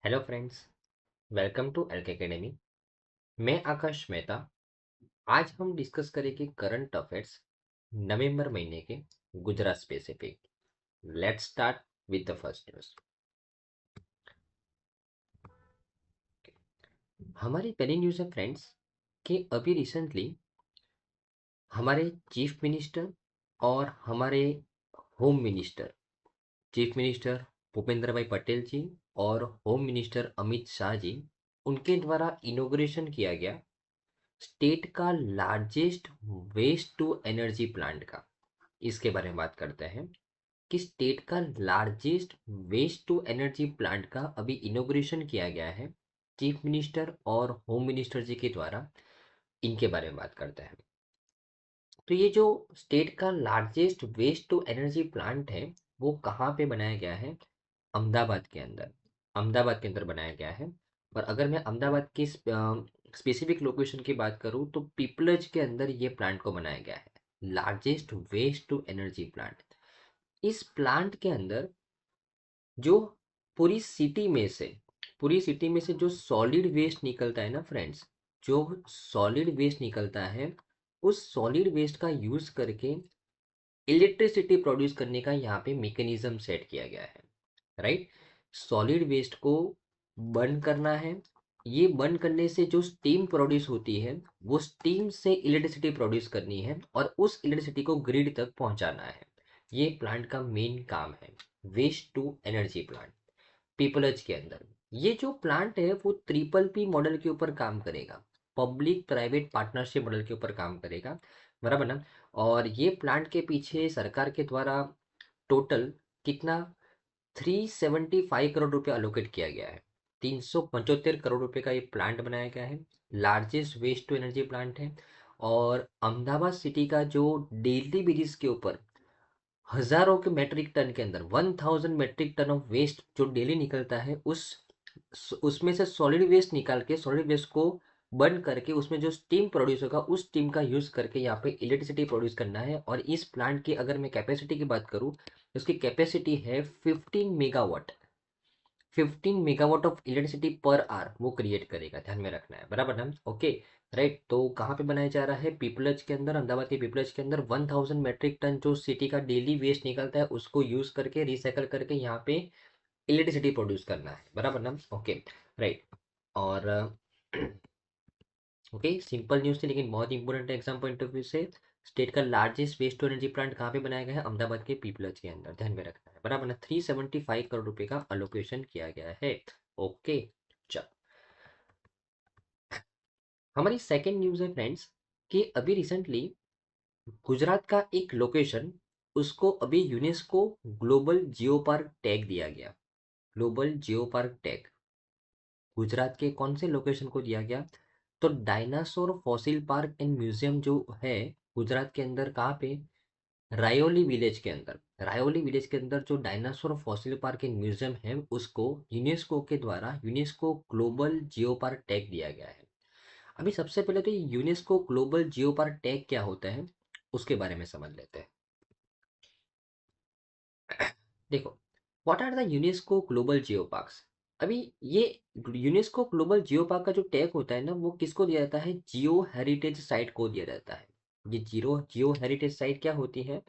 Hello friends, welcome to एल्के academy. मैं आकाश मेहता। आज हम डिस्कस करेंगे करंट अफेयर्स नवंबर महीने के Gujarat specific. Let's start with the first news. हमारी पहली न्यूज़ है फ्रेंड्स कि अभी रिसेंटली हमारे चीफ मिनिस्टर और हमारे home minister, chief minister Bhupendra bhai Patel ji और होम मिनिस्टर अमित शाह जी, उनके द्वारा इनॉग्रेशन किया गया स्टेट का largest waste to energy plant का। इसके बारे में बात करते हैं कि स्टेट का largest waste to energy plant का अभी इनॉग्रेशन किया गया है चीफ मिनिस्टर और होम मिनिस्टर जी के द्वारा। इनके बारे में बात करते हैं। तो ये जो स्टेट का largest waste to energy plant है वो कहाँ पे बनाया गया है? अहमदाबाद के अंदर। अहमदाबाद के अंदर बनाया गया है। और अगर मैं अहमदाबाद की स्पेसिफिक लोकेशन की बात करूँ तो पीपलज के अंदर ये प्लांट को बनाया गया है, largest waste to energy plant. इस प्लांट के अंदर जो पूरी सिटी में से जो सॉलिड वेस्ट निकलता है ना फ्रेंड्स, जो सॉलिड वेस्ट निकलता है उस सॉलिड वेस्ट का यूज करके इलेक्ट्रिसिटी प्रोड्यूस करने का यहाँ पे मैकेनिज्म सेट किया गया है। राइट। सॉलिड वेस्ट को बर्न करना है। ये बर्न करने से जो स्टीम प्रोड्यूस होती है वो स्टीम से इलेक्ट्रिसिटी प्रोड्यूस करनी है और उस इलेक्ट्रिसिटी को ग्रिड तक पहुंचाना है। ये प्लांट का मेन काम है, वेस्ट टू एनर्जी प्लांट पीपलज के अंदर। ये जो प्लांट है वो ट्रिपल पी मॉडल के ऊपर काम करेगा, पब्लिक प्राइवेट पार्टनरशिप मॉडल के ऊपर काम करेगा, बराबर ना। और ये प्लांट के पीछे सरकार के द्वारा टोटल कितना 375 करोड़ रुपए अलोकेट किया गया है। 375 करोड़ रुपए का ये प्लांट बनाया गया है। Largest waste to energy plant है। और अहमदाबाद सिटी का जो डेली बेसिस के ऊपर हजारों के मेट्रिक टन के अंदर 1000 मेट्रिक टन ऑफ वेस्ट जो डेली निकलता है उसमें से सॉलिड वेस्ट निकाल के सॉलिड वेस्ट को बर्न करके उसमें जो स्टीम प्रोड्यूस होगा उस स्टीम का यूज करके यहाँ पे इलेक्ट्रिसिटी प्रोड्यूस करना है। और इस प्लांट की अगर मैं कैपेसिटी की बात करूँ, उसकी कैपेसिटी है 15 megawatt. 15 megawatt of electricity per hour वो क्रिएट करेगा, ध्यान में रखना है, बराबर ना। ओके। राइट। तो कहाँ पे बनाया जा रहा है? पीपलज के अंदर, अहमदाबाद के पीपलज के अंदर 1000 मेट्रिक टन जो सिटी का डेली वेस्ट निकलता है उसको यूज करके रिसाइकल करके यहाँ पे इलेक्ट्रिसिटी प्रोड्यूस करना है, बराबर ना। ओके। राइट। और ओके, सिंपल न्यूज़ थी लेकिन बहुत इंपॉर्टेंट है एग्जाम पॉइंट ऑफ व्यू से। स्टेट का largest waste to energy plant कहाँ पे बनाया गया है? अहमदाबाद के पीपलज के अंदर, ध्यान में रखना है, बराबर ना। 375 करोड़ रुपए का अलोकेशन किया गया है। ओके। चल, हमारी सेकेंड न्यूज़ है फ्रेंड्स कि अभी रिसेंटली गुजरात का एक लोकेशन, उसको अभी UNESCO global geo park tag दिया गया। Global geo park tag Gujarat के कौन से लोकेशन को दिया गया? तो dinosaur fossil park and museum जो है गुजरात के अंदर, कहाँ पे? रायोली विलेज के अंदर। रायोली विलेज के अंदर जो dinosaur fossil park and museum है उसको यूनेस्को के द्वारा UNESCO global geo park tag दिया गया है। अभी सबसे पहले तो UNESCO global geo park tag क्या होता है उसके बारे में समझ लेते हैं। देखो, what are the UNESCO global geo parks? अभी ये यूनेस्को ग्लोबल जियो पार्क का जो टैग होता है ना वो किसको दिया जाता है? जियो हेरिटेज साइट को दिया जाता है। ये जियो जियो हेरिटेज साइट क्या होती है?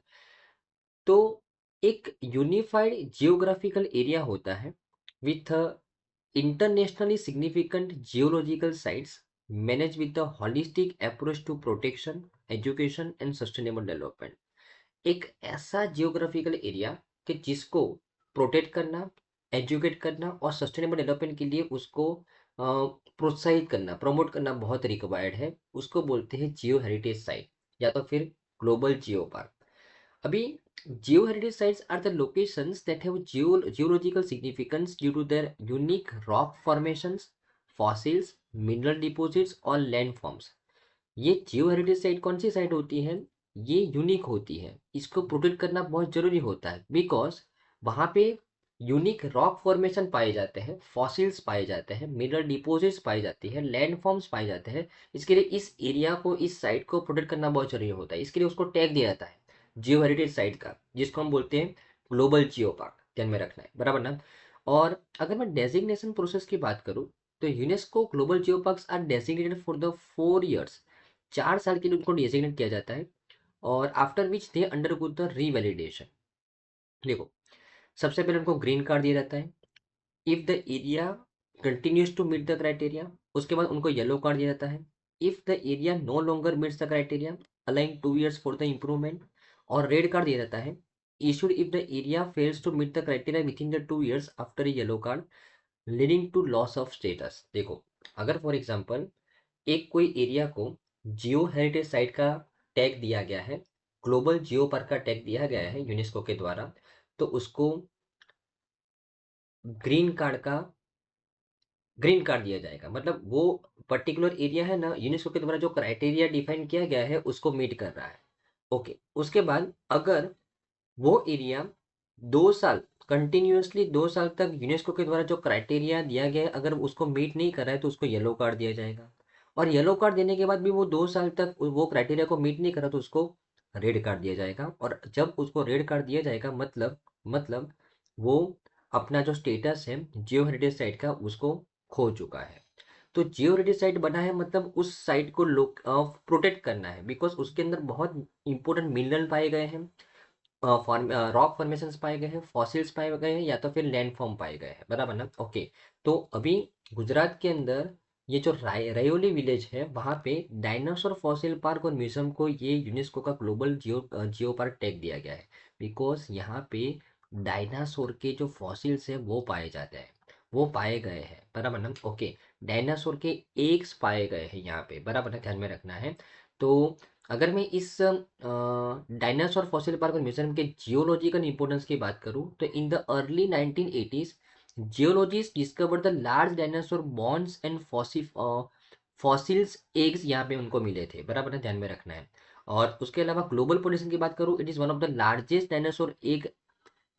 तो एक यूनिफाइड जियोग्राफिकल एरिया होता है with internationally significant geological sites manage with the holistic approach to protection, education and sustainable development. एक ऐसा जियोग्राफिकल एरिया कि जिसको प्रोटेक्ट करना, एजुकेट करना और सस्टेनेबल डेवलपमेंट के लिए उसको प्रोत्साहित करना, प्रमोट करना बहुत रिक्वायर्ड है, उसको बोलते हैं जियो हेरिटेज साइट या तो फिर ग्लोबल जियो पार्क। अभी geo heritage sites are the locations that have geological significance due to their unique rock formations, fossils, mineral deposits और लैंड फॉर्म्स। ये जियो हेरिटेज साइट कौन सी साइट होती है? ये यूनिक होती है, इसको प्रोटेक्ट करना बहुत जरूरी होता है बिकॉज वहां पे यूनिक रॉक फॉर्मेशन पाए जाते हैं, फॉसिल्स पाए जाते हैं, मिनरल डिपॉजिट्स पाई जाती है, लैंड फॉर्म्स पाए जाते हैं। इसके लिए इस एरिया को, इस साइट को प्रोटेक्ट करना बहुत जरूरी होता है। इसके लिए उसको टैग दिया जाता है जियो हेरिटेज साइट का, जिसको हम बोलते हैं ग्लोबल जियो पार्क, ध्यान में रखना है, बराबर ना। और अगर मैं डेजिग्नेशन प्रोसेस की बात करूँ तो UNESCO global geo parks are designated for the 4 years. 4 साल के लिए उनको डेजिग्नेट किया जाता है और after which they undergo the revalidation. देखो, सबसे पहले उनको ग्रीन कार्ड दिया जाता है if the area continues to meet the criteria. उसके बाद उनको येलो कार्ड दिया जाता है if the area no longer meets the criteria, allowing 2 years for the improvement. और रेड कार्ड दिया जाता है issued if the area fails to meet the criteria within the 2 years after a yellow card leading to loss of status. देखो, अगर for example एक कोई area को geo heritage site का टैग दिया गया है, ग्लोबल जियो पार्क का टैग दिया गया है यूनेस्को के द्वारा, तो उसको ग्रीन कार्ड का ग्रीन कार्ड दिया जाएगा। मतलब वो पर्टिकुलर एरिया है ना, यूनेस्को के द्वारा जो क्राइटेरिया डिफाइन किया गया है उसको मीट कर रहा है। ओके, उसके बाद अगर वो एरिया 2 साल कंटिन्यूअसली 2 साल तक यूनेस्को के द्वारा जो क्राइटेरिया दिया गया है अगर उसको मीट नहीं कर रहा है तो उसको येलो कार्ड दिया जाएगा। और येलो कार्ड देने के बाद भी वो 2 साल तक वो क्राइटेरिया को मीट नहीं कर रहा तो उसको रेड कार्ड दिया जाएगा। और जब उसको रेड कार्ड दिया जाएगा मतलब वो अपना जो स्टेटस है जियो हेरिटेज साइट का उसको खो चुका है। तो जियो हेरिटेज साइट बना है मतलब उस साइट को लोग प्रोटेक्ट करना है बिकॉज उसके अंदर बहुत इंपॉर्टेंट मिनरल पाए गए हैं, रॉक फॉर्मेशंस पाए गए हैं, फॉसिल्स पाए गए हैं या तो फिर लैंडफॉर्म पाए गए हैं, बराबर ना। ओके, तो अभी गुजरात के अंदर ये जो रयोली विलेज है वहाँ पे डायनासोर फॉसिल पार्क और म्यूजियम को ये यूनेस्को का ग्लोबल जियो पार्क टैग दिया गया है बिकॉज यहाँ पे डायनासोर के जो फॉसिल्स है वो पाए जाते हैं, वो पाए गए हैं, बराबर ना। ओके, डायनासोर के एग्स पाए गए हैं यहाँ पे, बराबर ना, ध्यान में रखना है। तो अगर मैं इस डायनासोर फॉसिल पार्क और म्यूजियम के जियोलॉजिकल इंपॉर्टेंस की बात करूं तो in the early 1980s geologists discovered the large dinosaur bones and fossils eggs यहाँ पे उनको मिले थे, बराबर है, ध्यान में रखना है। और उसके अलावा ग्लोबल पॉपुलेशन की बात करूं it is one of the largest dinosaur egg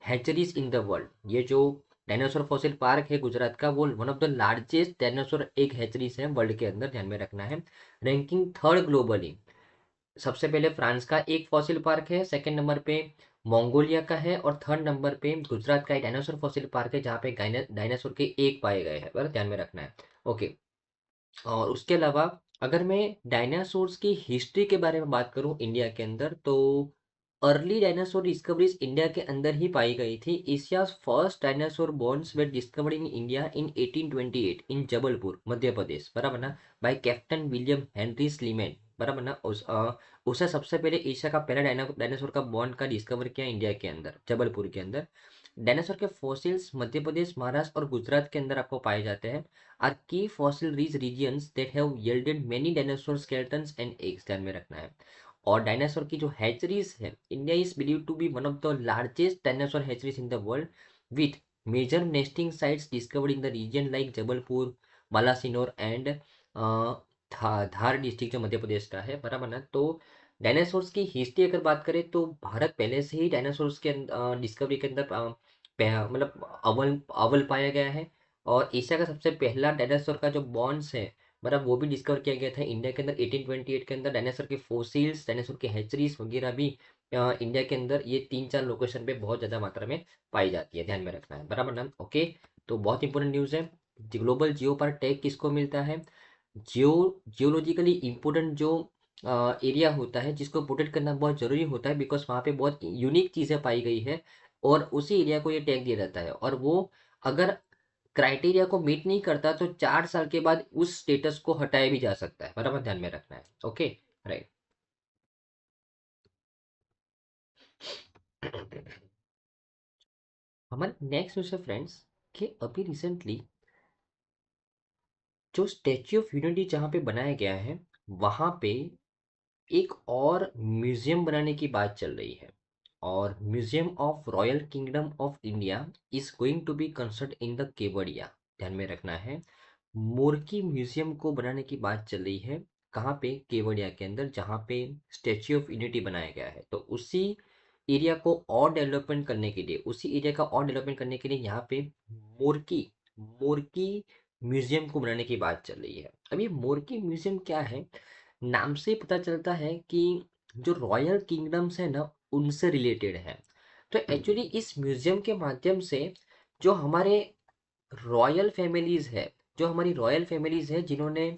hatcheries in the world. ये जो डायनासोर फॉसिल पार्क है गुजरात का वो one of the largest dinosaur egg hatcheries है वर्ल्ड के अंदर, ध्यान में रखना है। रैंकिंग थर्ड ग्लोबली, सबसे पहले फ्रांस का एक फॉसिल पार्क है, सेकंड नंबर पे मंगोलिया का है और थर्ड नंबर पे गुजरात का एक डायनासोर फॉसिल पार्क है जहाँ पे डायनासोर के एक पाए गए हैं, बस ध्यान में रखना है। ओके, और उसके अलावा अगर मैं डायनासोर्स की हिस्ट्री के बारे में बात करूं इंडिया के अंदर तो अर्ली डायनासोर डिस्कवरीज इंडिया के अंदर ही पाई गई थी। Asia's first dinosaur bones were discovered in India in 1828 in Jabalpur Madhya Pradesh, बराबर ना, by captain William Henry Sleeman, बराबर ना। उसे सबसे पहले एशिया का पहला डायनासोर का बॉन्ड का डिस्कवर किया इंडिया के अंदर जबलपुर के अंदर। डायनासोर के फॉसिल्स मध्य प्रदेश, महाराष्ट्र और गुजरात के अंदर आपको पाए जाते हैं। आर की fossil rich regions that have yielded many dinosaur skeletons and eggs, ध्यान में रखना है। और डायनासोर की जो हैचरीज है India is believe to be one of the largest dinosaur hatcheries in the world with major nesting sites discovered in the region like Jabalpur, Balasinor and Dhar district जो मध्य प्रदेश का है, बराबर ना। तो डायनासोर्स की हिस्ट्री अगर बात करें तो भारत पहले से ही डायनासोर्स के डिस्कवरी के अंदर मतलब अव्वल अव्वल पाया गया है। और एशिया का सबसे पहला डायनासोर का जो बॉन्स है मतलब वो भी डिस्कवर किया गया था इंडिया के अंदर 1828 के अंदर। डायनासोर के फोसिल्स, डायनासोर के हैचरीज वगैरह भी इंडिया के अंदर ये 3-4 लोकेशन पे बहुत ज़्यादा मात्रा में पाई जाती है, ध्यान में रखना है, बराबर ना। ओके, तो बहुत इंपॉर्टेंट न्यूज़ है। ग्लोबल जियो पर टैग किसको मिलता है? जियोलॉजिकली इम्पोर्टेंट जो एरिया होता है जिसको प्रोटेक्ट करना बहुत ज़रूरी होता है बिकॉज वहाँ पे बहुत यूनिक चीज़ें पाई गई है और उसी एरिया को ये टैग दिया जाता है। और वो अगर क्राइटेरिया को मीट नहीं करता तो 4 साल के बाद उस स्टेटस को हटाया भी जा सकता है, बराबर, ध्यान में रखना है। Okay, right. हमारे नेक्स्ट न्यूज़ है फ्रेंड्स कि अभी रिसेंटली जो स्टैच्यू ऑफ यूनिटी जहाँ पे बनाया गया है वहाँ पे एक और म्यूजियम बनाने की बात चल रही है। और museum of royal kingdom of India is going to be construct in the Kevadia, ध्यान में रखना है। मुर्की म्यूजियम को बनाने की बात चल रही है, कहाँ पे? केवड़िया के अंदर जहाँ पे स्टेच्यू ऑफ यूनिटी बनाया गया है। तो उसी एरिया को और डेवलपमेंट करने के लिए, उसी एरिया का और डेवलपमेंट करने के लिए यहाँ पे मुर्की मुर्की म्यूजियम को बनाने की बात चल रही है। अब ये मुर्की म्यूजियम क्या है? नाम से पता चलता है कि जो रॉयल किंगडम्स है ना उनसे रिलेटेड है। तो एक्चुअली इस म्यूजियम के माध्यम से जो हमारे रॉयल फैमिलीज है, जो हमारी रॉयल फैमिलीज है जिन्होंने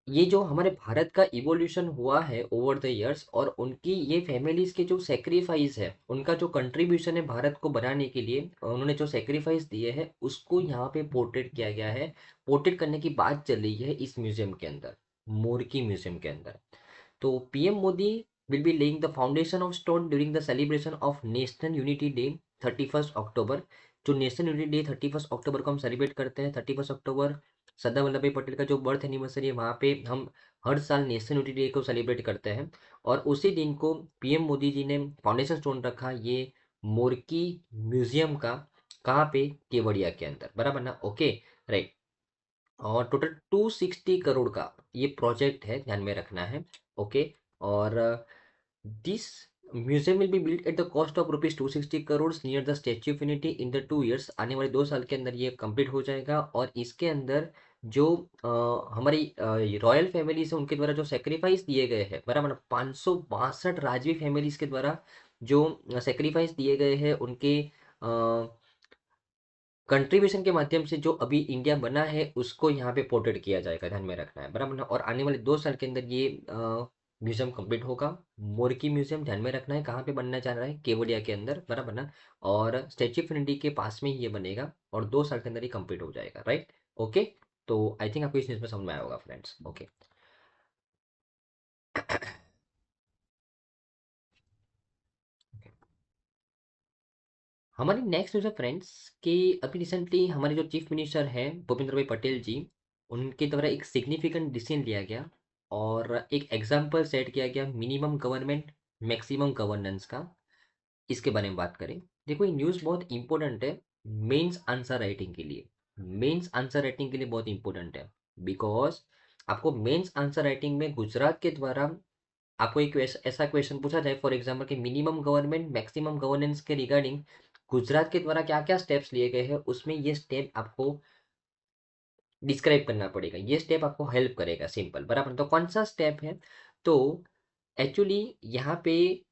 ये जो हमारे भारत का इवोल्यूशन हुआ है ओवर द इयर्स, और उनकी ये फैमिलीज के जो सेक्रीफाइस है, उनका जो कंट्रीब्यूशन है भारत को बनाने के लिए, उन्होंने जो सेक्रीफाइस दिए हैं उसको यहाँ पे पोर्ट्रेट किया गया है। पोर्ट्रेट करने की बात चल रही है इस म्यूजियम के अंदर, मोरकी म्यूजियम के अंदर। तो PM Modi will be laying the foundation of stone during the celebration of national unity day 31 अक्टूबर। जो नेशनल यूनिटी डे 31 अक्टूबर को हम सेलिब्रेट करते हैं, 31 अक्टूबर सरदार वल्लभ भाई पटेल का जो बर्थ एनिवर्सरी है, वहाँ पे हम हर साल नेशनल यूनिटी डे को सेलिब्रेट करते हैं। और उसी दिन को पीएम मोदी जी ने फाउंडेशन स्टोन रखा ये मोरकी म्यूजियम का। कहाँ पे? केवड़िया के अंदर, बराबर ना? Okay, right. और टोटल 260 करोड़ का ये प्रोजेक्ट है, ध्यान में रखना है। ओके। और this museum will be built at the cost of ₹260 crore near the statue of unity in the 2 years। आने वाले 2 साल के अंदर ये कंप्लीट हो जाएगा। और इसके अंदर जो हमारी रॉयल फैमिलीज है उनके द्वारा जो सेक्रीफाइस दिए गए हैं, बराबर, 562 राजवी फैमिलीज के द्वारा जो सेक्रीफाइस दिए गए हैं, उनके कंट्रीब्यूशन के माध्यम से जो अभी इंडिया बना है उसको यहाँ पे पोर्ट्रेट किया जाएगा, ध्यान में रखना है, बराबर ना? और आने वाले 2 साल के अंदर ये म्यूजियम कंप्लीट होगा। मोरकी म्यूजियम, ध्यान में रखना है, कहाँ पे बनना चाह रहा है? केवड़िया के अंदर, बराबर ना? और स्टेच्यू ऑफ यूनिटी के पास में ही ये बनेगा और 2 साल के अंदर ही कंप्लीट हो जाएगा, राइट? ओके। तो आई थिंक आपको इस न्यूज़ में समझ में आया होगा फ्रेंड्स। ओके। हमारी नेक्स्ट न्यूज़ है फ्रेंड्स कि अभी रिसेंटली हमारे जो चीफ मिनिस्टर हैं भूपेंद्र भाई पटेल जी, उनके द्वारा एक सिग्निफिकेंट डिसीजन लिया गया और एक एग्जाम्पल सेट किया गया मिनिमम गवर्नमेंट मैक्सिमम गवर्नेंस का। इसके बारे में बात करें, देखो ये न्यूज़ बहुत इंपॉर्टेंट है मेंस आंसर राइटिंग के लिए। मेंस आंसर राइटिंग के लिए बहुत इंपॉर्टेंट है, बिकॉज आपको मेंस आंसर राइटिंग में गुजरात के द्वारा आपको एक ऐसा क्वेश्चन पूछा जाए फॉर एग्जाम्पल कि मिनिमम गवर्नमेंट मैक्सिमम गवर्नेंस के रिगार्डिंग गुजरात के द्वारा क्या क्या स्टेप्स लिए गए हैं, उसमें ये स्टेप आपको डिस्क्राइब करना पड़ेगा। ये स्टेप आपको हेल्प करेगा, सिंपल, बराबर। तो कौन सा स्टेप है? तो एक्चुअली यहाँ पे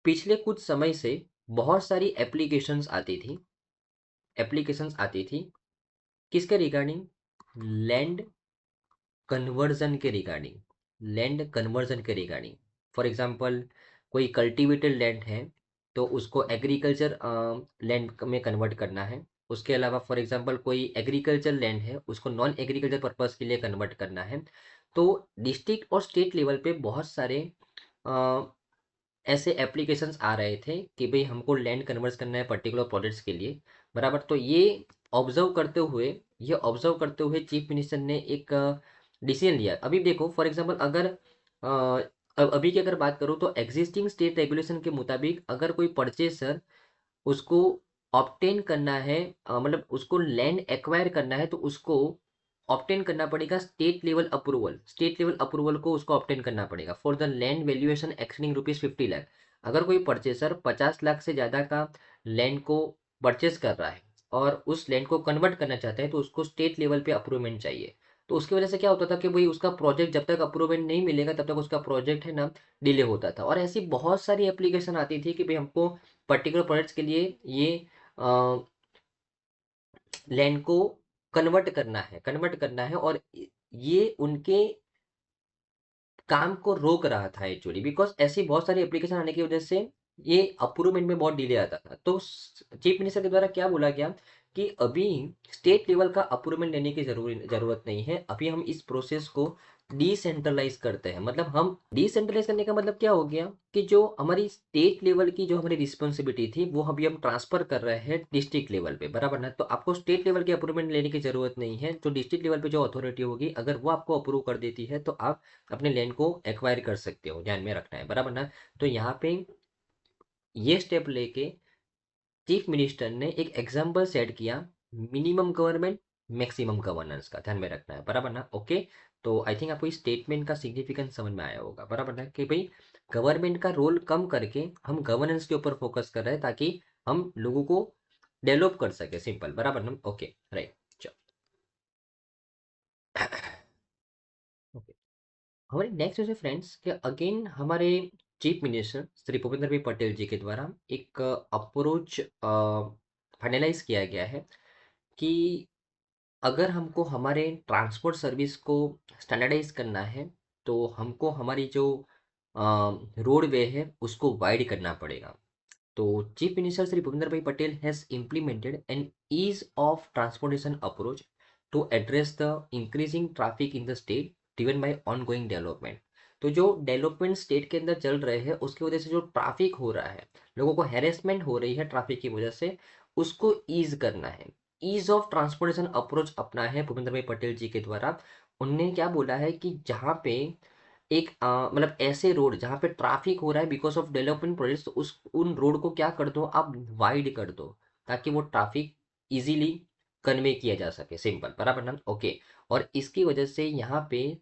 पिछले कुछ समय से बहुत सारी एप्लीकेशंस आती थी किसके रिगार्डिंग? लैंड कन्वर्जन के रिगार्डिंग। लैंड कन्वर्जन के रिगार्डिंग, फॉर एग्जांपल कोई कल्टीवेटेड लैंड है तो उसको एग्रीकल्चर लैंड में कन्वर्ट करना है। उसके अलावा फॉर एग्जांपल कोई एग्रीकल्चर लैंड है उसको नॉन एग्रीकल्चर पर्पस के लिए कन्वर्ट करना है। तो डिस्ट्रिक्ट और स्टेट लेवल पे बहुत सारे अ, ऐसे एप्लीकेशंस आ रहे थे कि भाई हमको लैंड कन्वर्ट करना है पर्टिकुलर प्रोजेक्ट्स के लिए, बराबर। तो ऑब्जर्व करते हुए ये ऑब्जर्व करते हुए चीफ मिनिस्टर ने एक डिसीजन लिया। अभी देखो फॉर एग्जांपल अगर अभी की अगर बात करूँ तो एग्जिस्टिंग स्टेट रेगुलेशन के मुताबिक अगर कोई परचेसर उसको ऑब्टेन करना है, मतलब उसको लैंड एक्वायर करना है तो उसको ऑब्टेन करना पड़ेगा state level approval. State level approval को उसको ऑब्टेन करना पड़ेगा for the land valuation exceeding ₹50 lakh. अगर कोई परचेसर 50 लाख से ज़्यादा का लैंड को परचेस कर रहा है और उस लैंड को कन्वर्ट करना चाहता है तो उसको स्टेट लेवल पे अप्रूवमेंट चाहिए। तो उसकी वजह से क्या होता था कि भाई उसका प्रोजेक्ट जब तक अप्रूवमेंट नहीं मिलेगा तब तक उसका प्रोजेक्ट है ना डिले होता था। और ऐसी बहुत सारी एप्लीकेशन आती थी कि भाई हमको पर्टिकुलर प्रोजेक्ट्स के लिए ये लैंड को कन्वर्ट करना है और ये उनके काम को रोक रहा था एक्चुअली, बिकॉज ऐसी बहुत सारी एप्लीकेशन आने की वजह से ये अप्रूवमेंट में बहुत डिले आता था। तो चीफ मिनिस्टर के द्वारा क्या बोला गया कि अभी स्टेट लेवल का अप्रूवमेंट लेने की जरूरत नहीं है, अभी हम इस प्रोसेस को डिसेंट्रलाइज करते हैं। मतलब हम डिसेंट्रलाइज करने का मतलब क्या हो गया कि जो हमारी स्टेट लेवल की जो हमारी रिस्पॉन्सिबिलिटी थी वो अभी हम ट्रांसफर कर रहे हैं डिस्ट्रिक्ट लेवल पे, बराबर ना? तो आपको स्टेट लेवल की अप्रूवमेंट लेने की जरूरत नहीं है। जो डिस्ट्रिक्ट लेवल पे जो अथॉरिटी होगी अगर वो आपको अप्रूव कर देती है तो आप अपने लैंड को एक्वायर कर सकते हो, ध्यान में रखना है, बराबर ना? तो यहाँ पे ये स्टेप लेके चीफ मिनिस्टर ने एक एग्जाम्पल सेट किया मिनिमम गवर्नमेंट मैक्सिमम गवर्नेंस का, ध्यान में रखना है, बराबर ना? ओके। तो आई थिंक आपको इस स्टेटमेंट का सिग्निफिकेंस समझ में आया होगा, बराबर ना? कि भाई गवर्नमेंट का रोल कम करके हम गवर्नेंस के ऊपर फोकस कर रहे हैं ताकि हम लोगों को डेवलप कर सके, सिंपल, बराबर ना? Okay, right. चलो, ओके। हमारी नेक्स्ट है फ्रेंड्स कि अगेन हमारे चीफ मिनिस्टर श्री भूपेंद्र भाई पटेल जी के द्वारा एक अप्रोच फाइनलाइज किया गया है कि अगर हमको हमारे ट्रांसपोर्ट सर्विस को स्टैंडर्डाइज करना है तो हमको हमारी जो रोडवे है उसको वाइड करना पड़ेगा। तो chief minister Shri Bhupendra bhai Patel has implemented an ease of transportation approach to address the increasing traffic in the state driven by ongoing development. तो जो डेवलपमेंट स्टेट के अंदर चल रहे हैं उसकी वजह से जो ट्रैफिक हो रहा है, लोगों को हैरेसमेंट हो रही है ट्रैफिक की वजह से, उसको ईज करना है। ईज ऑफ ट्रांसपोर्टेशन अप्रोच अपना है भूपेंद्र भाई पटेल जी के द्वारा। उनने क्या बोला है कि जहाँ पे एक मतलब ऐसे रोड जहाँ पे ट्रैफिक हो रहा है बिकॉज ऑफ डेवलपमेंट प्रोजेक्ट्स, तो उस उन रोड को क्या कर दो आप, वाइड कर दो, ताकि वो ट्रैफिक इजीली कन्वे किया जा सके। सिंपल, बराबर ना? ओके। और इसकी वजह से यहाँ पे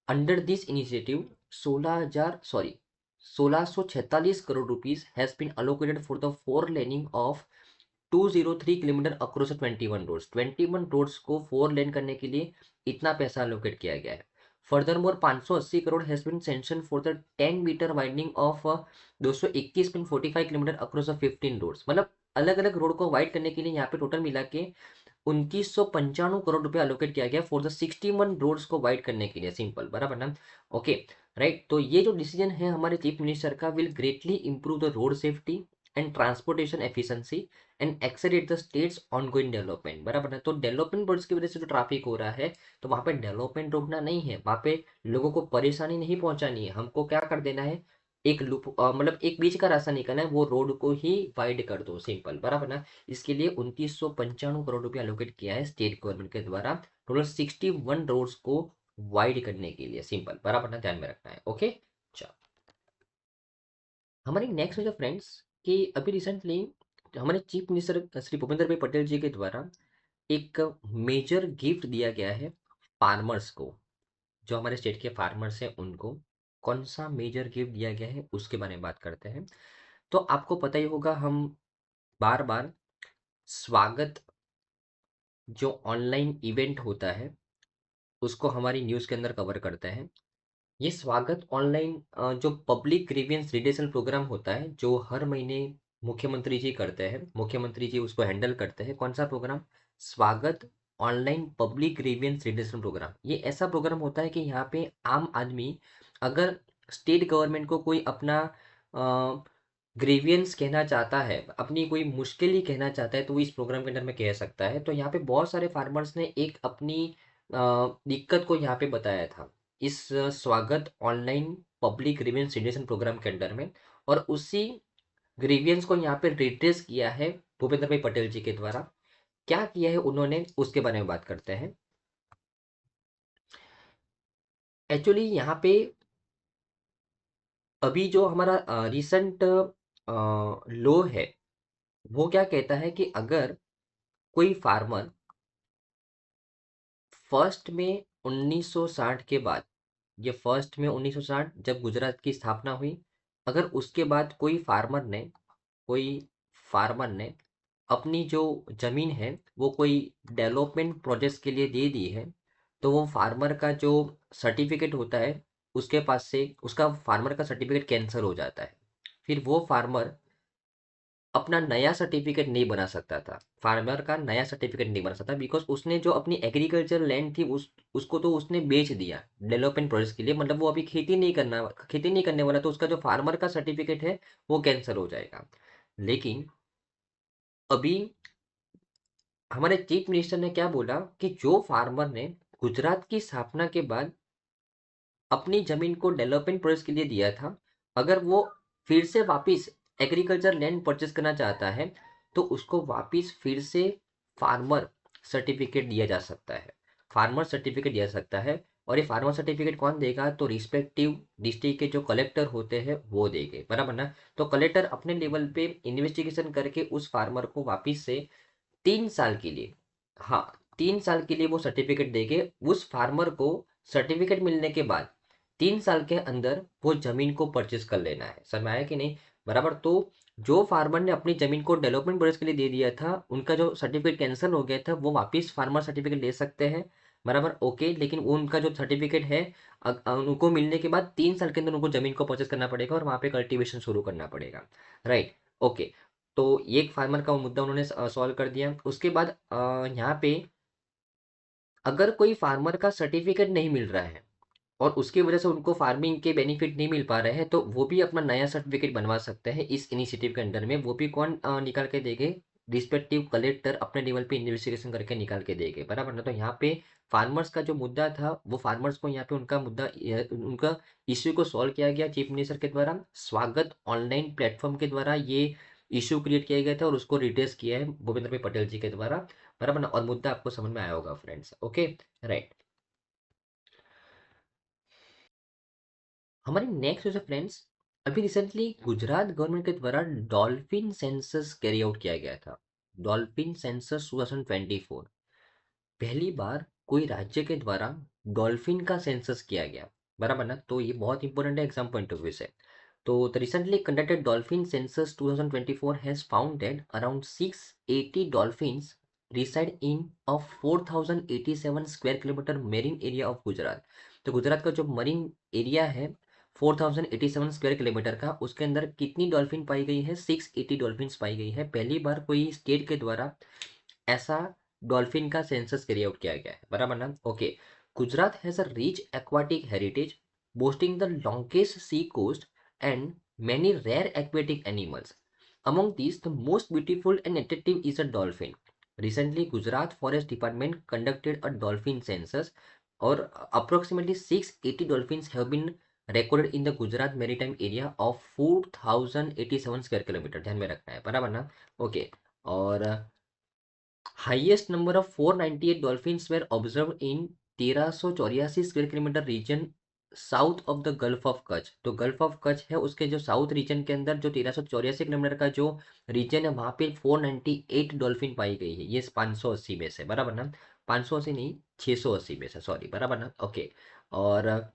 under this initiative 1646 crore rupees has been allocated for the four laning of 203 kilometre across 21 roads. 21 roads को फोर लेन करने के लिए इतना पैसा अलोकेट किया गया है। Furthermore 580 crore has been sanction for the 10 metre widening of 221.45 kilometre across 15 roads. मतलब अलग अलग रोड को वाइड करने के लिए यहाँ पे टोटल मिला के 2995 करोड़ रुपए अलोकेट किया गया फॉर द 61 रोड्स को वाइड करने के लिए। सिंपल, बराबर ना? Okay, right. तो ये जो डिसीजन है हमारे चीफ मिनिस्टर का will greatly improve the road safety and transportation efficiency and accelerate the states ongoing development, बराबर है? तो डेवलपमेंट प्रोजेक्ट्स की वजह से जो ट्रैफिक हो रहा है, तो वहां पे डेवलपमेंट रोकना नहीं है, वहां पे लोगों को परेशानी नहीं पहुंचानी है। हमको क्या कर देना है, एक लूप मतलब एक बीच का रास्ता निकालना है, वो रोड को ही वाइड कर दो। सिंपल, बराबर ना? इसके लिए 2995 करोड़ रुपया एलोकेट किया है स्टेट गवर्नमेंट के द्वारा टोटल 61 रोड्स को वाइड करने के लिए। सिंपल, बराबर ना? ध्यान में रखना है। ओके, चलो हमारी नेक्स्ट है जो फ्रेंड्स, कि अभी रिसेंटली हमारे चीफ मिनिस्टर श्री भूपेंद्र भाई पटेल जी के द्वारा एक मेजर गिफ्ट दिया गया है फार्मर्स को। जो हमारे स्टेट के फार्मर्स हैं उनको कौन सा मेजर गिफ्ट दिया गया है उसके बारे में बात करते हैं। तो आपको पता ही होगा, हम बार बार स्वागत जो ऑनलाइन इवेंट होता है उसको हमारी न्यूज़ के अंदर कवर करते हैं। ये स्वागत ऑनलाइन जो पब्लिक ग्रीवियंस रिड्रेसल प्रोग्राम होता है जो हर महीने मुख्यमंत्री जी करते हैं, मुख्यमंत्री जी उसको हैंडल करते हैं। कौन सा programme? Swagat online public grievance redressal programme. ये ऐसा प्रोग्राम होता है कि यहाँ पे आम आदमी अगर स्टेट गवर्नमेंट को कोई अपना ग्रीवियंस कहना चाहता है, अपनी कोई मुश्किल ही कहना चाहता है, तो वो इस प्रोग्राम के अंदर में कह सकता है। तो यहाँ पे बहुत सारे फार्मर्स ने एक अपनी दिक्कत को यहाँ पे बताया था इस Swagat online public grievance redressal programme के अंडर में, और उसी ग्रीवियंस को यहाँ पे रिड्रेस किया है भूपेंद्र भाई पटेल जी के द्वारा। क्या किया है उन्होंने उसके बारे में बात करते हैं। एक्चुअली यहाँ पे अभी जो हमारा रिसेंट लॉ है वो क्या कहता है कि अगर कोई फार्मर फर्स्ट में 1960 के बाद, ये फर्स्ट में 1960 जब गुजरात की स्थापना हुई, अगर उसके बाद कोई फार्मर ने अपनी जो जमीन है वो कोई डेवलपमेंट प्रोजेक्ट्स के लिए दे दी है, तो वो फार्मर का जो सर्टिफिकेट होता है उसके पास से उसका फार्मर का सर्टिफिकेट कैंसिल हो जाता है। फिर वो फार्मर अपना नया सर्टिफिकेट नहीं बना सकता था, फार्मर का नया सर्टिफिकेट नहीं बना सकता, बिकॉज उसने जो अपनी एग्रीकल्चर लैंड थी उसको तो उसने बेच दिया डेवलपमेंट प्रोजेक्ट के लिए। मतलब वो अभी खेती नहीं करने वाला, तो उसका जो फार्मर का सर्टिफिकेट है वो कैंसिल हो जाएगा। लेकिन अभी हमारे चीफ मिनिस्टर ने क्या बोला कि जो फार्मर ने गुजरात की स्थापना के बाद अपनी जमीन को डेवलपमेंट प्रोजेक्ट के लिए दिया था, अगर वो फिर से वापस एग्रीकल्चर लैंड परचेस करना चाहता है, तो उसको वापस फिर से फार्मर सर्टिफिकेट दिया जा सकता है। फार्मर सर्टिफिकेट दिया जा सकता है, और ये फार्मर सर्टिफिकेट कौन देगा? तो रिस्पेक्टिव डिस्ट्रिक्ट के जो कलेक्टर होते हैं वो देंगे, बराबर ना? तो कलेक्टर अपने लेवल पे इन्वेस्टिगेशन करके उस फार्मर को वापस से 3 साल के लिए, हाँ, 3 साल के लिए वो सर्टिफिकेट देके उस फार्मर को सर्टिफिकेट मिलने के बाद 3 साल के अंदर वो जमीन को परचेज कर लेना है। समझ में आया कि नहीं? बराबर। तो जो फार्मर ने अपनी जमीन को डेवलपमेंट प्रोजेक्ट के लिए दे दिया था, उनका जो सर्टिफिकेट कैंसिल हो गया था, वो वापस फार्मर सर्टिफिकेट ले सकते हैं। बराबर, ओके, लेकिन वो उनका जो सर्टिफिकेट है उनको मिलने के बाद 3 साल के अंदर उनको जमीन को परचेस करना पड़ेगा और वहाँ पे कल्टीवेशन शुरू करना पड़ेगा। Right, okay. तो ये एक फार्मर का मुद्दा उन्होंने सॉल्व कर दिया। उसके बाद यहाँ पे अगर कोई फार्मर का सर्टिफिकेट नहीं मिल रहा है और उसकी वजह से उनको फार्मिंग के बेनिफिट नहीं मिल पा रहे हैं, तो वो भी अपना नया सर्टिफिकेट बनवा सकते हैं इस इनिशिएटिव के अंडर में। वो भी कौन निकाल के देंगे? रिस्पेक्टिव कलेक्टर अपने लेवल पे इन्वेस्टिगेशन करके निकाल के देंगे, बराबर ना। तो यहाँ पे फार्मर्स का जो मुद्दा था वो फार्मर्स को यहाँ पे उनका मुद्दा उनका इश्यू को सॉल्व किया गया चीफ मिनिस्टर के द्वारा। स्वागत ऑनलाइन प्लेटफॉर्म के द्वारा ये इश्यू क्रिएट किया गया था और उसको रिड्रेस किया है भूपेंद्र भाई पटेल जी के द्वारा, बराबर ना। और मुद्दा आपको समझ में आया होगा फ्रेंड्स, ओके, राइट। हमारी नेक्स्ट जो है फ्रेंड्स, अभी रिसेंटली गुजरात गवर्नमेंट के द्वारा डॉल्फिन सेंसस कैरी आउट किया गया था। डॉल्फिन सेंसस 2024, पहली बार कोई राज्य के द्वारा डॉल्फिन का सेंसस किया गया, बराबर ना। तो ये बहुत इंपॉर्टेंट है एग्जाम पॉइंट ऑफ व्यू से। तो the recently conducted dolphin census 2024 has found that around 680 dolphins reside in a 4087 square kilometre marine area of Gujarat. तो गुजरात का जो मरीन एरिया है 4087 स्क्वायर किलोमीटर का, उसके अंदर कितनी डॉल्फिन पाई गई है? 680 डॉल्फिन पाई गई है। पहली बार कोई स्टेट के द्वारा ऐसा डॉल्फिन का सेंसस कैरी आउट किया गया है, बराबर ना, okay. Gujarat has a rich aquatic heritage boasting the longest sea coast and many rare aquatic animals. Among these, the most beautiful and attractive is a dolphin. Recently, Gujarat Forest Department conducted a dolphin census, or approximately 680 dolphins have been recorded in the Gujarat maritime area of 4087 square kilometer। ध्यान में रखना है, बराबर ना, okay. और highest number of 498 dolphins were observed in 1384 square kilometre region south of the gulf of Kutch. तो gulf of Kutch है उसके जो साउथ रीजन के अंदर जो 1384 किलोमीटर का जो रीजन है वहां पे 498 डॉल्फिन पाई गई है, ये 580 में से, बराबर ना। 580 नहीं, 680 में से, सॉरी, बराबर ना, ओके। और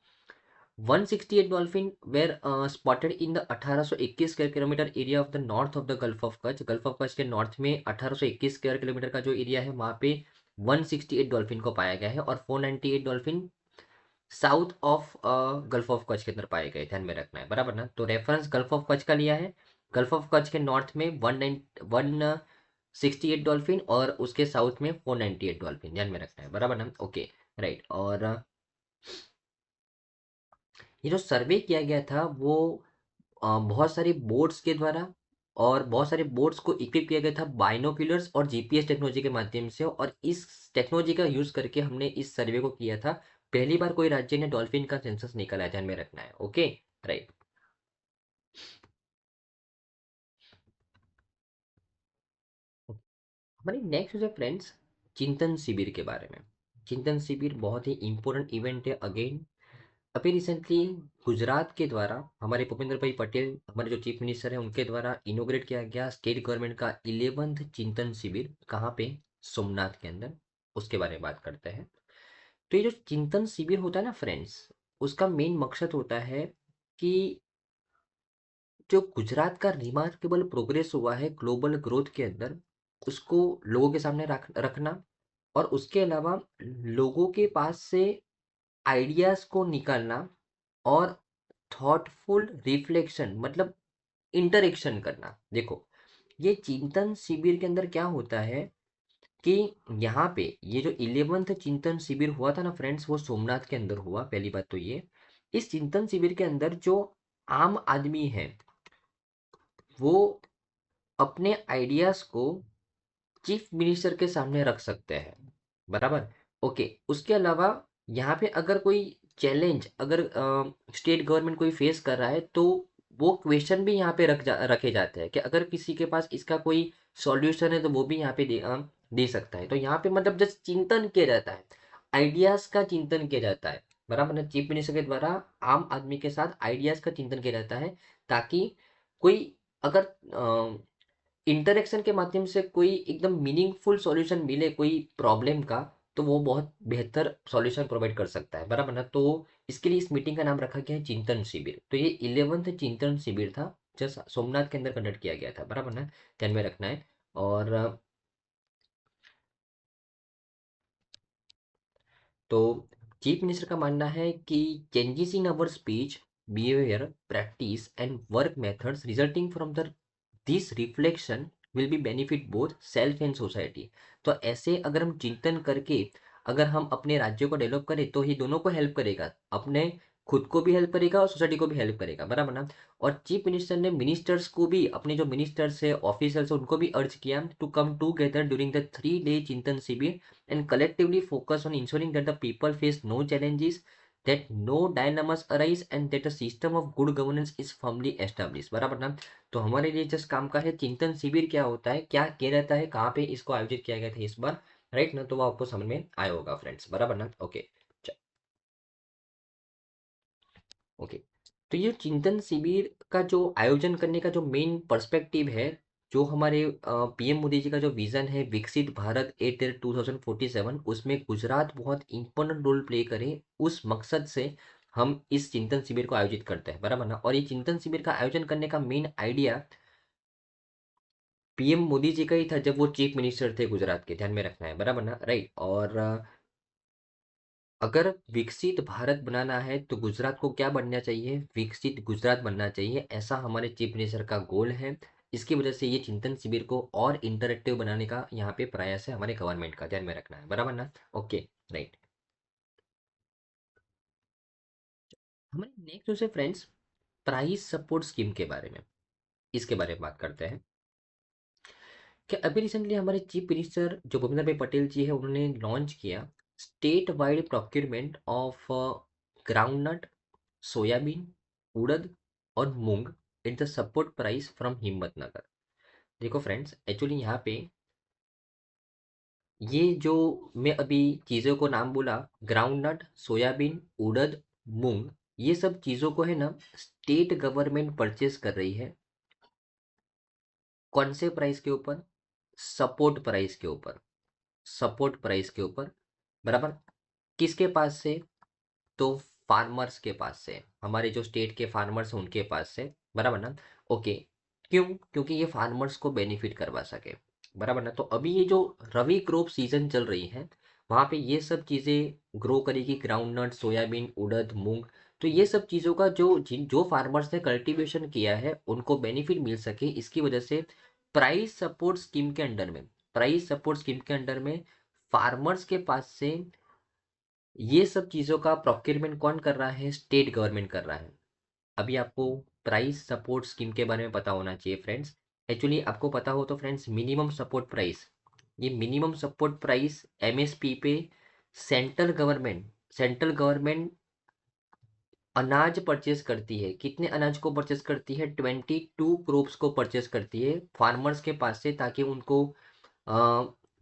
168 dolphin were spotted in the 1821 square kilometre area of the north of the gulf of Kutch. Gulf of Kutch के नॉर्थ में 1821 स्क्वायर किलोमीटर का जो एरिया है वहां पे 168 डॉल्फिन को पाया गया है और 498 dolphin south of gulf of Kutch के अंदर पाए गए, ध्यान में रखना है, बराबर ना। तो रेफरेंस गल्फ ऑफ कच्छ का लिया है। गल्फ ऑफ कच्छ के नॉर्थ में 168 डॉल्फिन और उसके साउथ में 498 डॉल्फिन, ध्यान में रखना है, बराबर ना, ओके, राइट। और ये जो सर्वे किया गया था वो बहुत सारी बोट्स के द्वारा और बहुत सारे बोट्स को इक्विप किया गया था बाइनोक्यूलर्स और जीपीएस टेक्नोलॉजी के माध्यम से, और इस टेक्नोलॉजी का यूज करके हमने इस सर्वे को किया था। पहली बार कोई राज्य ने डॉल्फिन का सेंसस निकाला है, ध्यान में रखना है, ओके, राइट। हमारी नेक्स्ट है फ्रेंड्स चिंतन शिविर के बारे में। चिंतन शिविर बहुत ही इंपॉर्टेंट इवेंट है अगेन। अभी रिसेंटली गुजरात के द्वारा हमारे भूपेंद्र भाई पटेल, हमारे जो चीफ मिनिस्टर हैं, उनके द्वारा इनोग्रेट किया गया स्टेट गवर्नमेंट का 11th चिंतन शिविर, कहाँ पे? सोमनाथ के अंदर। उसके बारे में बात करते हैं। तो ये जो चिंतन शिविर होता है ना फ्रेंड्स, उसका मेन मकसद होता है कि जो गुजरात का रिमार्केबल प्रोग्रेस हुआ है ग्लोबल ग्रोथ के अंदर, उसको लोगों के सामने रखना, और उसके अलावा लोगों के पास से आइडियाज को निकालना और थॉटफुल रिफ्लेक्शन मतलब इंटरेक्शन करना। देखो, ये चिंतन शिविर के अंदर क्या होता है कि यहाँ पे ये जो 11th चिंतन शिविर हुआ था ना फ्रेंड्स, वो सोमनाथ के अंदर हुआ। पहली बात तो ये, इस चिंतन शिविर के अंदर जो आम आदमी है वो अपने आइडियाज को चीफ मिनिस्टर के सामने रख सकते हैं, बराबर, ओके। उसके अलावा यहाँ पे अगर कोई चैलेंज अगर स्टेट गवर्नमेंट कोई फेस कर रहा है तो वो क्वेश्चन भी यहाँ पे रखे जाते हैं कि अगर किसी के पास इसका कोई सॉल्यूशन है तो वो भी यहाँ पे दे सकता है। तो यहाँ पे मतलब जस्ट चिंतन किया जाता है, आइडियाज का चिंतन किया जाता है, बराबर ना। चीफ मिनिस्टर के द्वारा आम आदमी के साथ आइडियाज का चिंतन किया जाता है, ताकि कोई अगर इंटरेक्शन के माध्यम से कोई एकदम मीनिंगफुल सॉल्यूशन मिले कोई प्रॉब्लम का, तो वो बहुत बेहतर सॉल्यूशन प्रोवाइड कर सकता है, बराबर ना। तो इसके लिए इस मीटिंग का नाम रखा गया है चिंतन शिविर। तो ये 11th चिंतन शिविर था जो सोमनाथ के अंदर कंडक्ट किया गया था, बराबर ना, ध्यान में रखना है। और तो चीफ मिनिस्टर का मानना है कि changes in our speech, behaviour, practice and work methods resulting from the this reflection will be benefit both self and society. तो ऐसे अगर हम चिंतन करके अगर हम अपने राज्यों को डेवलप करें तो ये दोनों को हेल्प करेगा, अपने खुद को भी हेल्प करेगा और सोसाइटी को भी हेल्प करेगा, बराबर ना। और चीफ मिनिस्टर ने मिनिस्टर्स को भी, अपने जो मिनिस्टर्स है, ऑफिसर्स है, उनको भी अर्ज किया to come together during the 3 day चिंतन शिविर and collectively focus on ensuring that the people face no challenges, that no dilemmas arise and that a system of good governance is firmly established, बराबर ना। तो हमारे लिए just काम का है चिंतन शिविर क्या होता है, क्या किया रहता है, कहाँ पे इसको आयोजित किया गया था इस बार, राइट ना। तो वो आपको समझ में आया होगा फ्रेंड्स, बराबर ना। Okay, okay. तो ये चिंतन शिविर का जो आयोजन करने का जो मेन पर्सपेक्टिव है, जो हमारे पीएम मोदी जी का जो विजन है विकसित भारत एट 2047, उसमें गुजरात बहुत इंपॉर्टेंट रोल प्ले करे, उस मकसद से हम इस चिंतन शिविर को आयोजित करते हैं, बराबर ना। और ये चिंतन शिविर का आयोजन करने का main idea PM Modi ji का ही था जब वो चीफ मिनिस्टर थे गुजरात के, ध्यान में रखना है, बराबर ना, राइट। और अगर विकसित भारत बनाना है तो गुजरात को क्या बनना चाहिए, विकसित गुजरात बनना चाहिए, ऐसा हमारे चीफ मिनिस्टर का गोल है। इसकी वजह से ये चिंतन शिविर को और इंटरेक्टिव बनाने का यहाँ पे प्रयास है हमारे गवर्नमेंट का, ध्यान में रखना है, बराबर ना। Okay, right. हमारे नेक्स्ट जो है फ्रेंड्स, प्राइस सपोर्ट स्कीम के बारे में, इसके बारे में बात करते हैं। कि अभी रिसेंटली हमारे चीफ मिनिस्टर जो भूपेंद्र भाई पटेल जी है, उन्होंने लॉन्च किया state wide procurement of groundnut, soybean, urad और moong at the support price from Himmatnagar. देखो फ्रेंड्स, एक्चुअली यहाँ पे ये जो मैं अभी चीज़ों को नाम बोला, ग्राउंडनट, सोयाबीन, उड़द, मूंग, ये सब चीज़ों को है ना स्टेट गवर्नमेंट परचेज कर रही है। कौन से प्राइस के ऊपर? सपोर्ट प्राइस के ऊपर, सपोर्ट प्राइस के ऊपर, बराबर। किसके पास से? तो फार्मर्स के पास से, हमारे जो स्टेट के फार्मर्स हैं उनके पास से, बराबर ना। ओके, क्यों? क्योंकि ये फार्मर्स को बेनिफिट करवा सके, बराबर ना। तो अभी ये जो रवि क्रॉप सीजन चल रही है, वहां पे ये सब चीजें ग्रो करेगी, ग्राउंडनट, सोयाबीन, उड़द, मूंग। तो ये सब चीजों का जो फार्मर्स ने कल्टीवेशन किया है उनको बेनिफिट मिल सके, इसकी वजह से प्राइस सपोर्ट स्कीम के अंडर में, प्राइस सपोर्ट स्कीम के अंडर में फार्मर्स के पास से ये सब चीज़ों का प्रोक्योरमेंट कौन कर रहा है? स्टेट गवर्नमेंट कर रहा है। अभी आपको प्राइस सपोर्ट स्कीम के बारे में पता होना चाहिए फ्रेंड्स। एक्चुअली आपको पता हो तो फ्रेंड्स, मिनिमम सपोर्ट प्राइस, ये मिनिमम सपोर्ट प्राइस एमएसपी पे सेंट्रल गवर्नमेंट अनाज परचेज करती है। कितने अनाज को परचेज करती है? 22 क्रॉप्स को परचेज करती है फार्मर्स के पास से, ताकि उनको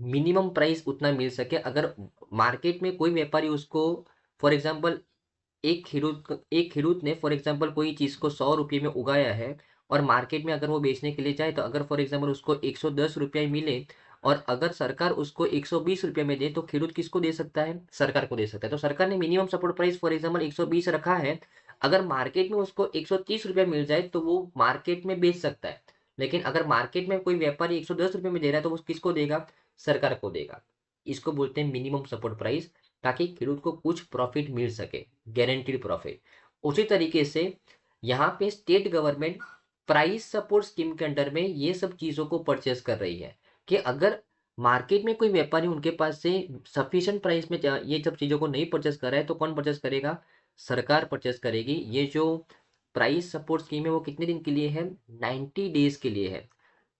मिनिमम प्राइस उतना मिल सके। अगर मार्केट में कोई व्यापारी उसको, फॉर एग्जांपल, एक खेडूत ने फॉर एग्जांपल कोई चीज़ को 100 रुपये में उगाया है और मार्केट में अगर वो बेचने के लिए जाए, तो अगर फॉर एग्जांपल उसको 110 रुपये मिले और अगर सरकार उसको 120 रुपये में दे, तो खेडूत किसको दे सकता है? सरकार को दे सकता है। तो सरकार ने minimum support price for example 120 रखा है। अगर मार्केट में उसको 130 रुपये मिल जाए तो वो मार्केट में बेच सकता है। लेकिन अगर मार्केट में कोई व्यापारी 110 रुपये में दे रहा है तो वो किसको देगा? सरकार को देगा। इसको बोलते हैं मिनिमम सपोर्ट प्राइस, ताकि खेडूत को कुछ प्रॉफिट मिल सके, गारंटीड प्रॉफिट। उसी तरीके से यहाँ पे state government price support scheme के अंडर में ये सब चीज़ों को परचेस कर रही है, कि अगर मार्केट में कोई व्यापारी उनके पास से सफिशिएंट प्राइस में ये सब चीज़ों को नहीं परचेस कर रहा है, तो कौन परचेस करेगा? सरकार परचेस करेगी। ये जो प्राइस सपोर्ट स्कीम है वो कितने दिन के लिए है? 90 डेज के लिए है।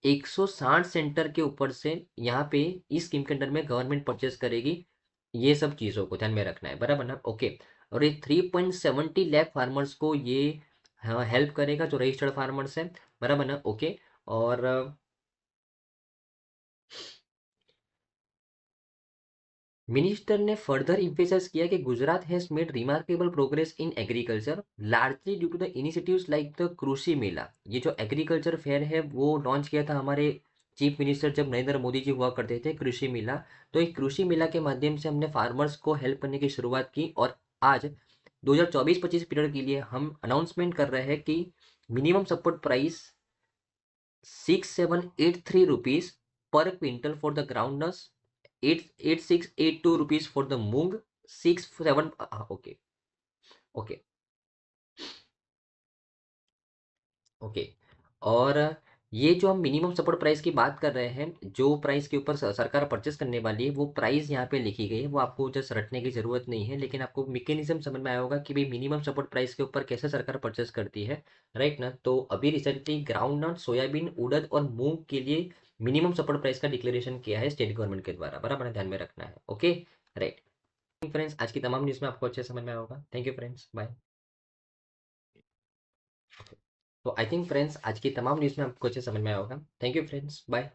160 सेंटर के ऊपर से यहाँ पे इस स्कीम के अंडर में गवर्नमेंट परचेस करेगी। ये सब चीज़ों को ध्यान में रखना है, बराबर ना। ओके। और ये 3.70 लाख फार्मर्स को ये हेल्प करेगा, जो रजिस्टर्ड फार्मर्स हैं, बराबर ना। ओके। और मिनिस्टर ने फर्दर इम्फेसाइज किया कि Gujarat has made remarkable progress in agriculture largely due to the initiatives like the कृषि मेला। ये जो एग्रीकल्चर फेयर है वो लॉन्च किया था हमारे चीफ मिनिस्टर जब नरेंद्र मोदी जी हुआ करते थे, कृषि मेला। तो एक कृषि मेला के माध्यम से हमने फार्मर्स को हेल्प करने की शुरुआत की, और आज 2024-25 पीरियड के लिए हम अनाउंसमेंट कर रहे हैं कि minimum support price 6783 rupees per quintal for the ground nuts, 8682 rupees for the moong, 6 7, okay okay okay. और ये जो हम मिनिमम सपोर्ट प्राइस की बात कर रहे हैं, जो प्राइस के ऊपर सरकार परचेस करने वाली है, वो प्राइस यहाँ पे लिखी गई है, वो आपको जस्ट रटने की जरूरत नहीं है, लेकिन आपको मैकेनिज्म समझ में आया होगा कि भाई मिनिमम सपोर्ट प्राइस के ऊपर कैसे सरकार परचेस करती है, राइट ना। तो अभी रिसेंटली ग्राउंड नट, सोयाबीन, उड़द और मूंग के लिए मिनिमम सपोर्ट प्राइस का डिक्लेरेशन किया है स्टेट गवर्नमेंट के द्वारा, बराबर ध्यान में रखना है। Okay, right. फ्रेंड्स, आज की तमाम न्यूज़ में आपको अच्छे समझ में आया होगा। Thank you friends, bye. तो आई थिंक फ्रेंड्स, आज की तमाम न्यूज़ में आपको अच्छे समझ में आया होगा। Thank you friends, bye.